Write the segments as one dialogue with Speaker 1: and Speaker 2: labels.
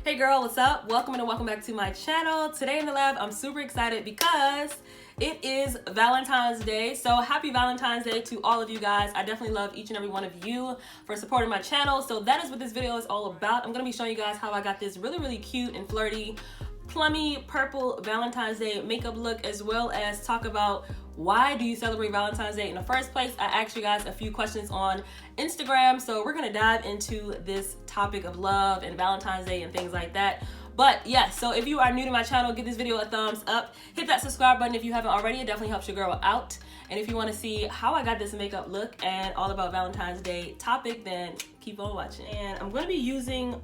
Speaker 1: Hey girl, what's up? Welcome and welcome back to my channel. Today in the lab, I'm super excited because it is Valentine's Day. So happy Valentine's Day to all of you guys. I definitely love each and every one of you for supporting my channel. So that is what this video is all about. I'm gonna be showing you guys how I got this really cute and flirty plummy purple Valentine's Day makeup look, as well as talk about why do you celebrate Valentine's Day in the first place. I asked you guys a few questions on Instagram, so we're gonna dive into this topic of love and Valentine's Day and things like that. But yeah, so if you are new to my channel, give this video a thumbs up, hit that subscribe button if you haven't already. It definitely helps your girl out. And if you want to see how I got this makeup look and all about Valentine's Day topic, then keep on watching. And I'm going to be using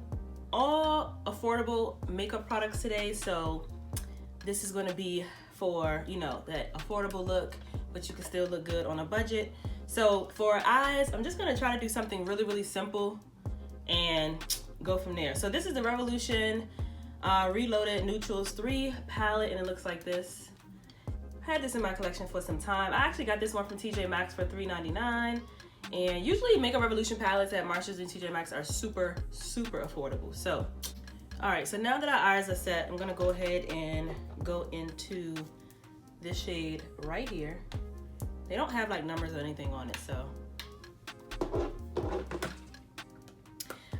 Speaker 1: all affordable makeup products today, so this is going to be for, you know, that affordable look, but you can still look good on a budget. So for eyes, I'm just going to try to do something really simple and go from there. So this is the Revolution Reloaded Neutrals 3 palette, and it looks like this. I had this in my collection for some time. I actually got this one from TJ Maxx for $3.99. And usually Makeup Revolution palettes at Marshalls and TJ Maxx are super affordable. So, all right, so now that our eyes are set, I'm gonna go ahead and go into this shade right here. They don't have like numbers or anything on it, so.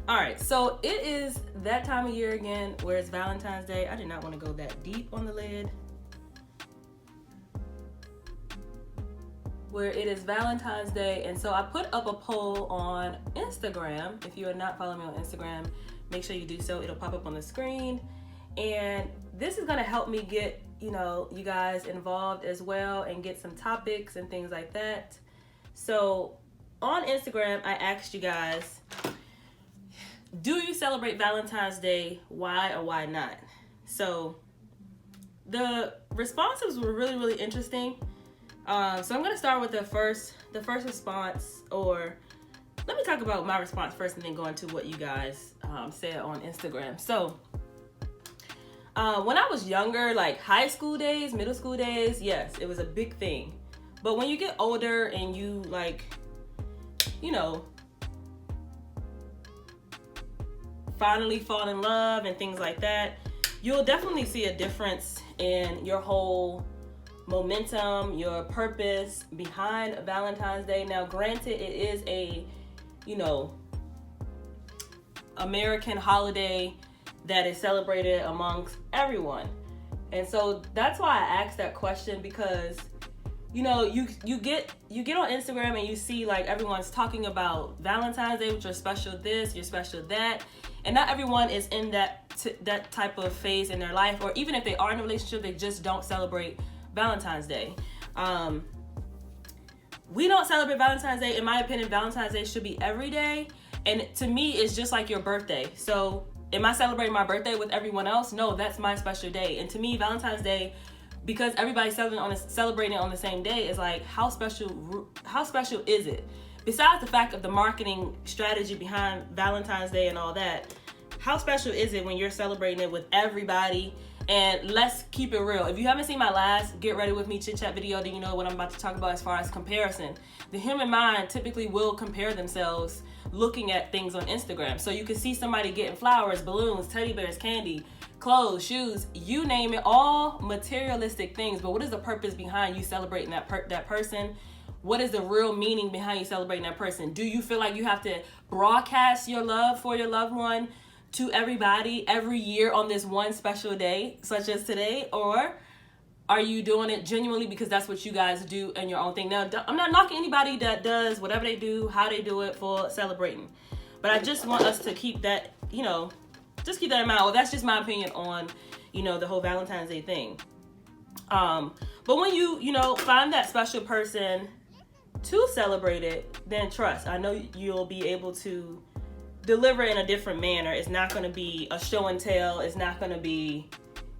Speaker 1: All right, so it is that time of year again where it's Valentine's Day. I did not want to go that deep on the lid. Where it is Valentine's Day, and so I put up a poll on Instagram. If you are not following me on Instagram, make sure you do so. It'll pop up on the screen, and this is gonna help me get, you know, you guys involved as well and get some topics and things like that. So on Instagram, I asked you guys, do you celebrate Valentine's Day? Why or why not? So the responses were really interesting. So I'm gonna start with the first response, or let me talk about my response first and then go into what you guys said on Instagram. So when I was younger, like high school days, middle school days, yes, it was a big thing. But when you get older and you, like, you know, finally fall in love and things like that, you'll definitely see a difference in your whole momentum, your purpose behind Valentine's Day. Now, granted, it is a, you know, American holiday that is celebrated amongst everyone. And so that's why I asked that question, because, you know, you get on Instagram and you see like everyone's talking about Valentine's Day with your special this, your special that, and not everyone is in that type of phase in their life, or even if they are in a relationship, they just don't celebrate Valentine's Day. We don't celebrate Valentine's Day. In my opinion, Valentine's Day should be every day. And to me, it's just like your birthday. So am I celebrating my birthday with everyone else? No, that's my special day. And to me, Valentine's Day, because everybody's celebrating on the same day, is like, how special is it? Besides the fact of the marketing strategy behind Valentine's Day and all that, how special is it when you're celebrating it with everybody? And let's keep it real. If you haven't seen my last Get Ready With Me Chit Chat video, then you know what I'm about to talk about as far as comparison. The human mind typically will compare themselves looking at things on Instagram. So you can see somebody getting flowers, balloons, teddy bears, candy, clothes, shoes, you name it, all materialistic things. But what is the purpose behind you celebrating that person? What is the real meaning behind you celebrating that person? Do you feel like you have to broadcast your love for your loved one to everybody every year on this one special day, such as today? Or are you doing it genuinely because that's what you guys do in your own thing? Now, I'm not knocking anybody that does whatever they do, how they do it for celebrating, but I just want us to keep that, you know, just keep that in mind. Well, that's just my opinion on, you know, the whole Valentine's Day thing. But when you know, find that special person to celebrate it, then trust, I know you'll be able to deliver in a different manner. It's not going to be a show and tell. It's not going to be,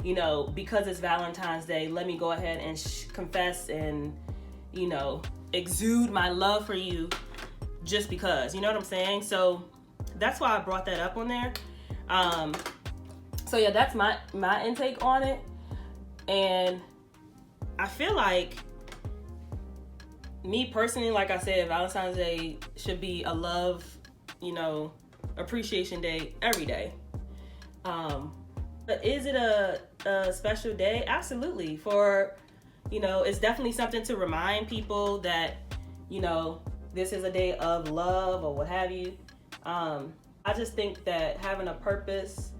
Speaker 1: you know, because it's Valentine's Day, let me go ahead and confess and, you know, exude my love for you just because, you know what I'm saying? So that's why I brought that up on there. So yeah, that's my intake on it. And I feel like, me personally, like I said, Valentine's Day should be a love, you know, appreciation day every day. But is it a special day? Absolutely. For, you know, it's definitely something to remind people that, you know, this is a day of love or what have you. I just think that having a purpose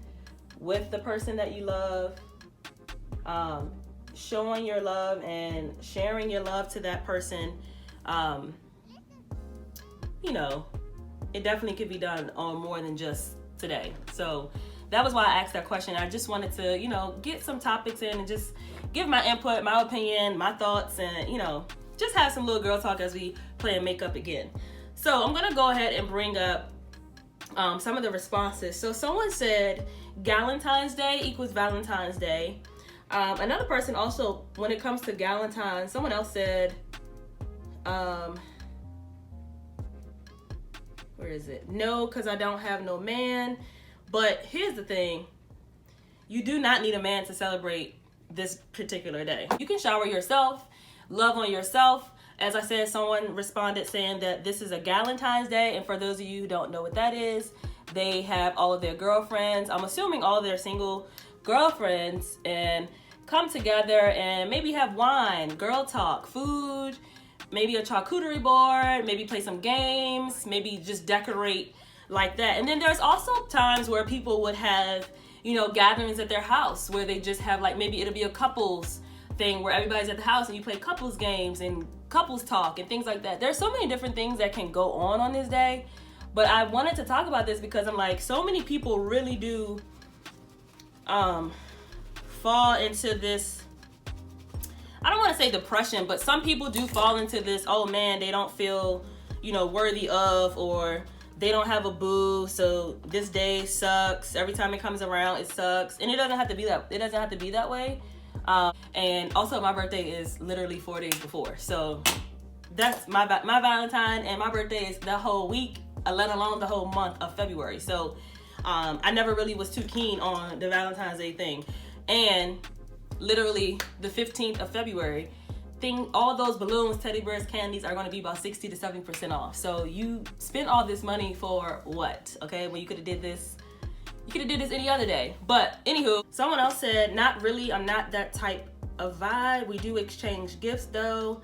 Speaker 1: with the person that you love, showing your love and sharing your love to that person, you know, it definitely could be done on more than just today. So that was why I asked that question. I just wanted to, you know, get some topics in and just give my input, my opinion, my thoughts, and, you know, just have some little girl talk as we play makeup again. So I'm gonna go ahead and bring up some of the responses. So someone said Galentine's Day equals Valentine's Day. Another person also, when it comes to Galentine's, someone else said, where is it? No, because I don't have no man. But here's the thing. You do not need a man to celebrate this particular day. You can shower yourself, love on yourself. As I said, someone responded saying that this is a Galentine's Day. And for those of you who don't know what that is, they have all of their girlfriends, I'm assuming all of their single girlfriends, and come together and maybe have wine, girl talk, food, maybe a charcuterie board, maybe play some games, maybe just decorate like that. And then there's also times where people would have, you know, gatherings at their house where they just have, like, maybe it'll be a couples thing where everybody's at the house and you play couples games and couples talk and things like that. There's so many different things that can go on this day. But I wanted to talk about this because I'm like, so many people really do fall into this, I don't want to say depression, but some people do fall into this, oh man, they don't feel, you know, worthy of, or they don't have a boo, so this day sucks. Every time it comes around, it sucks. And it doesn't have to be that. It doesn't have to be that way. And also, my birthday is literally 4 days before, so that's my Valentine, and my birthday is the whole week, let alone the whole month of February. So I never really was too keen on the Valentine's Day thing. And literally the 15th of February, all those balloons, teddy bears, candies are going to be about 60 to 70% off. So you spent all this money for what? Okay, well, you could have did this. You could have did this any other day. But anywho, someone else said, not really. I'm not that type of vibe. We do exchange gifts though.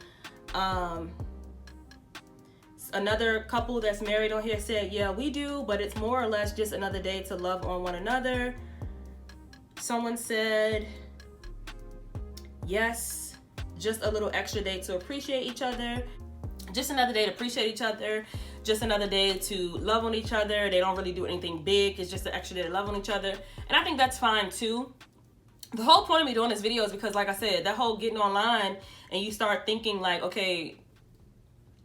Speaker 1: Another couple that's married on here said, yeah, we do, but it's more or less just another day to love on one another. Someone said, yes, just a little extra day to appreciate each other. Just another day to appreciate each other. Just another day to love on each other. They don't really do anything big. It's just an extra day to love on each other. And I think that's fine too. The whole point of me doing this video is because, like I said, that whole getting online and you start thinking like, okay,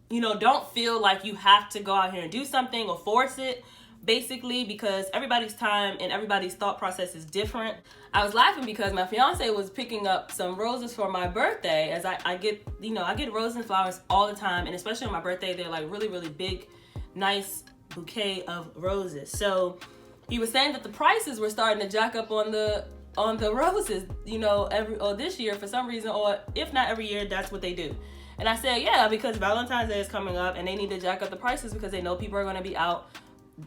Speaker 1: you know, don't feel like you have to go out here and do something or force it, basically, because everybody's time and everybody's thought process is different. I was laughing because my fiance was picking up some roses for my birthday, as I get, you know, I get roses and flowers all the time, and especially on my birthday, they're like really, really big, nice bouquet of roses. So he was saying that the prices were starting to jack up on the roses, you know, this year for some reason, or if not every year, that's what they do. And I said, yeah, because Valentine's Day is coming up and they need to jack up the prices because they know people are going to be out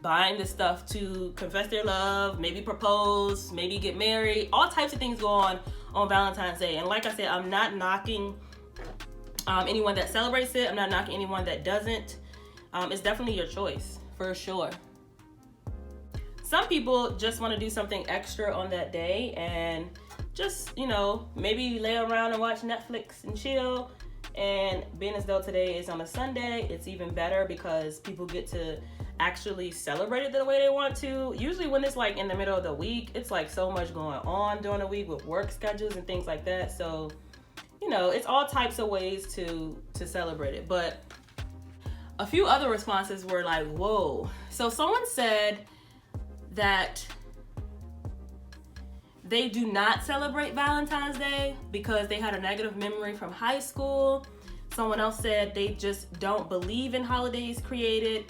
Speaker 1: buying this stuff to confess their love, maybe propose, maybe get married. All types of things go on Valentine's Day. And like I said, I'm not knocking anyone that celebrates it. I'm not knocking anyone that doesn't. It's definitely your choice, for sure. Some people just want to do something extra on that day and just, you know, maybe lay around and watch Netflix and chill. And being as though today is on a Sunday, it's even better because people get to actually celebrate it the way they want to. Usually when it's like in the middle of the week, it's like so much going on during the week with work schedules and things like that. So, you know, it's all types of ways to celebrate it. But a few other responses were like, whoa. So someone said that they do not celebrate Valentine's Day because they had a negative memory from high school. Someone else said they just don't believe in holidays created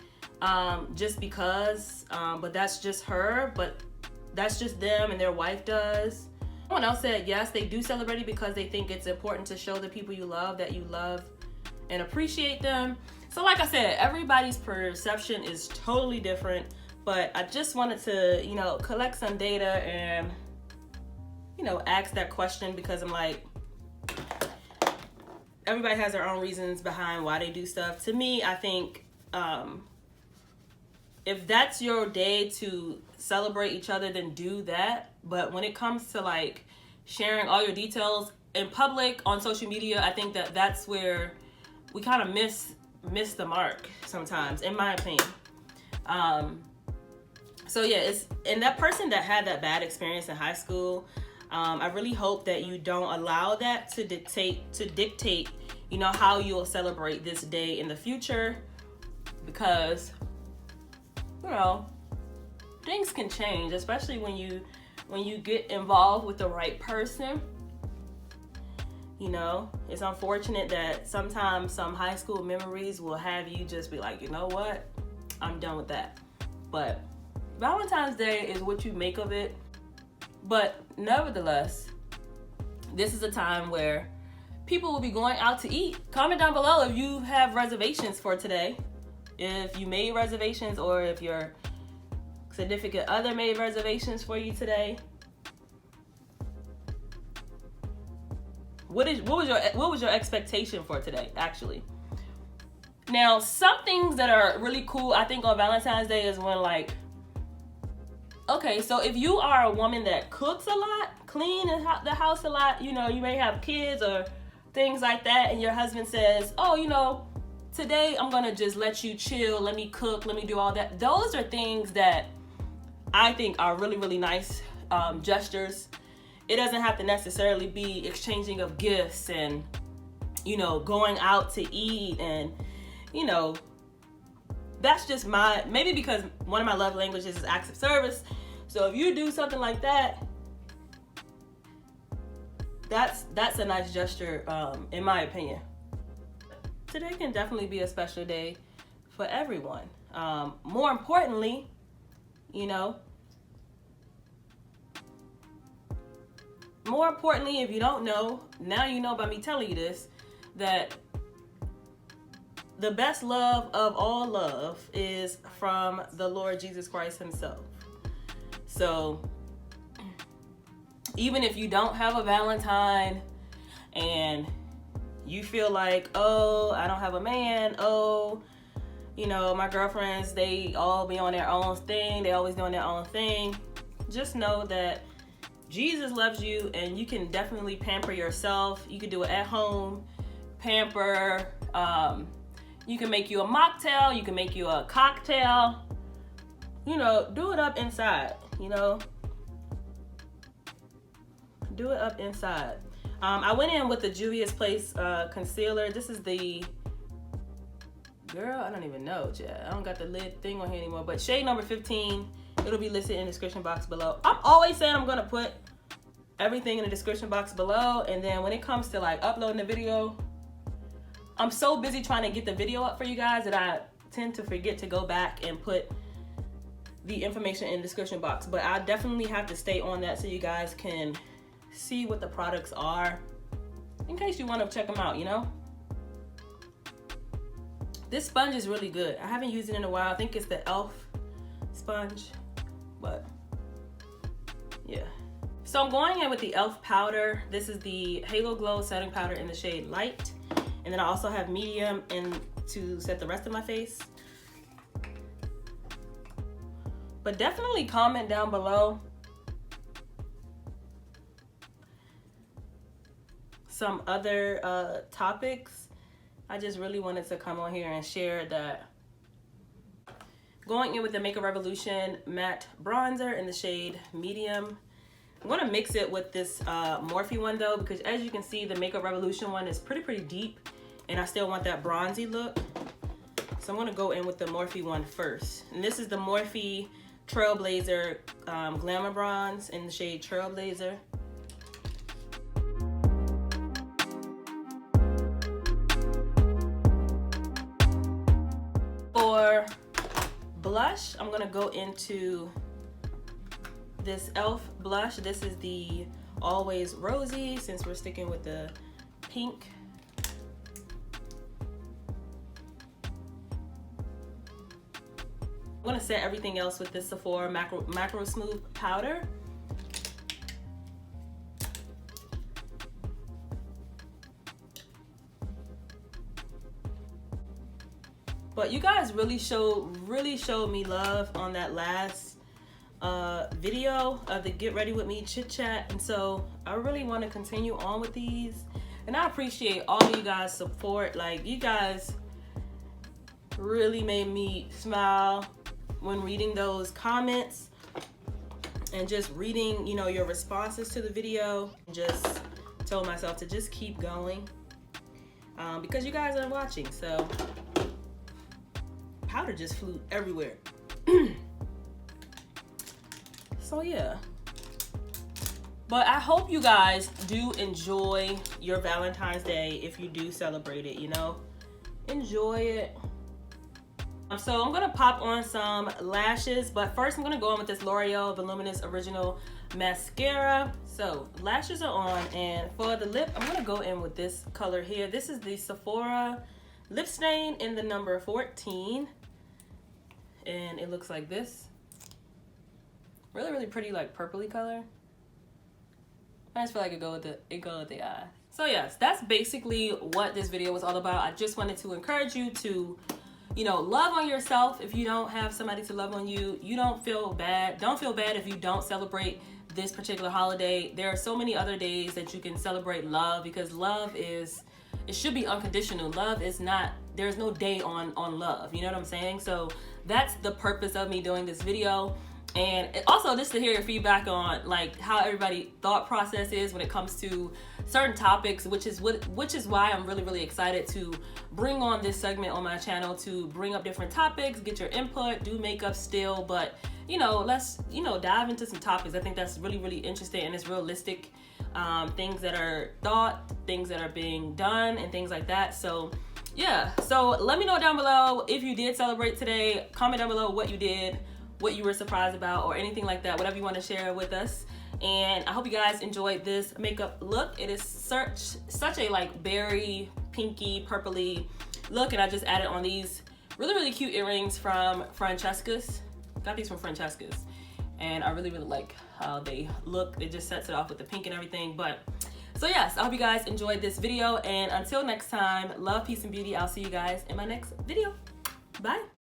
Speaker 1: just because, but that's just her, but that's just them and their wife does. Someone else said, yes, they do celebrate it because they think it's important to show the people you love that you love and appreciate them. So like I said, everybody's perception is totally different. But I just wanted to, you know, collect some data and, you know, ask that question, because I'm like, everybody has their own reasons behind why they do stuff. To me, I think if that's your day to celebrate each other, then do that. But when it comes to like sharing all your details in public on social media, I think that that's where we kind of miss the mark sometimes, in my opinion. So yeah, and that person that had that bad experience in high school, I really hope that you don't allow that to dictate, you know, how you'll celebrate this day in the future, because, you know, things can change, especially when you get involved with the right person. You know, it's unfortunate that sometimes some high school memories will have you just be like, you know what, I'm done with that. But Valentine's Day is what you make of it. But nevertheless, this is a time where people will be going out to eat. Comment down below if you have reservations for today, if you made reservations, or if your significant other made reservations for you today. What was your expectation for today, actually? Now, some things that are really cool, I think, on Valentine's Day is when, like, okay, so if you are a woman that cooks a lot, clean the house a lot, you know, you may have kids or things like that, and your husband says, oh, you know, today I'm gonna just let you chill, let me cook, let me do all that. Those are things that I think are really, really nice gestures. It doesn't have to necessarily be exchanging of gifts and, you know, going out to eat, and, you know, that's just maybe because one of my love languages is acts of service. So if you do something like that, that's a nice gesture, in my opinion. Today can definitely be a special day for everyone. More importantly, you know, if you don't know, now you know by me telling you this, that the best love of all love is from the Lord Jesus Christ himself. So even if you don't have a Valentine and you feel like, oh, I don't have a man, oh, you know, my girlfriends, they all be on their own thing, they always doing their own thing, just know that Jesus loves you, and you can definitely pamper yourself. You can do it at home, pamper. You can make you a mocktail, you can make you a cocktail, you know, do it up inside, you know, do it up inside. I went in with the Juvia's Place concealer. This is the, girl, I don't even know, Chad. I don't got the lid thing on here anymore, but shade number 15. It'll be listed in the description box below. I'm always saying I'm gonna put everything in the description box below, and then when it comes to like uploading the video, I'm so busy trying to get the video up for you guys that I tend to forget to go back and put the information in the description box. But I definitely have to stay on that so you guys can see what the products are, in case you want to check them out, you know. This sponge is really good. I haven't used it in a while. I think it's the e.l.f. sponge, but yeah. So I'm going in with the e.l.f. powder. This is the Halo Glow setting powder in the shade Light. And then I also have medium to set the rest of my face. But definitely comment down below some other topics. I just really wanted to come on here and share that. Going in with the Makeup Revolution matte bronzer in the shade Medium. I'm gonna mix it with this Morphe one though, because as you can see, the Makeup Revolution one is pretty deep, and I still want that bronzy look. So I'm gonna go in with the Morphe one first. And this is the Morphe Trailblazer Glamour Bronze in the shade Trailblazer. For blush, I'm gonna go into this e.l.f. blush. This is the Always Rosy, since we're sticking with the pink. I'm gonna set everything else with this Sephora Microsmooth powder. But you guys really showed me love on that last video of the Get Ready With Me chit chat, and so I really want to continue on with these, and I appreciate all of you guys' support. Like, you guys really made me smile when reading those comments and just reading, you know, your responses to the video. Just told myself to just keep going because you guys are watching. So powder just flew everywhere. So yeah, but I hope you guys do enjoy your Valentine's Day. If you do celebrate it, you know, enjoy it. So I'm gonna pop on some lashes, but first I'm gonna go in with this L'Oreal Voluminous Original Mascara. So lashes are on, and for the lip, I'm gonna go in with this color here. This is the Sephora Lip Stain in the number 14, and it looks like this. Really pretty, like purpley color. I just feel like it go with the eye. So yes, that's basically what this video was all about. I just wanted to encourage you to, you know, love on yourself. If you don't have somebody to love on you, you don't feel bad. Don't feel bad if you don't celebrate this particular holiday. There are so many other days that you can celebrate love, because love is, it should be unconditional. Love is not, there's no day on love. You know what I'm saying? So that's the purpose of me doing this video. And also just to hear your feedback on like how everybody thought process is when it comes to certain topics, which is why I'm really excited to bring on this segment on my channel, to bring up different topics, get your input, do makeup still, but you know, let's, you know, dive into some topics. I think that's really interesting, and it's realistic, things that are thought, things that are being done, and things like that. So yeah, so let me know down below if you did celebrate today. Comment down below what you did, what you were surprised about, or anything like that, whatever you want to share with us. And I hope you guys enjoyed this makeup look. It is such a like berry, pinky, purpley look, and I just added on these really cute earrings from Francesca's. Got these from Francesca's, and I really like how they look. It just sets it off with the pink and everything. But so yes, I hope you guys enjoyed this video, and until next time, love, peace, and beauty. I'll see you guys in my next video. Bye.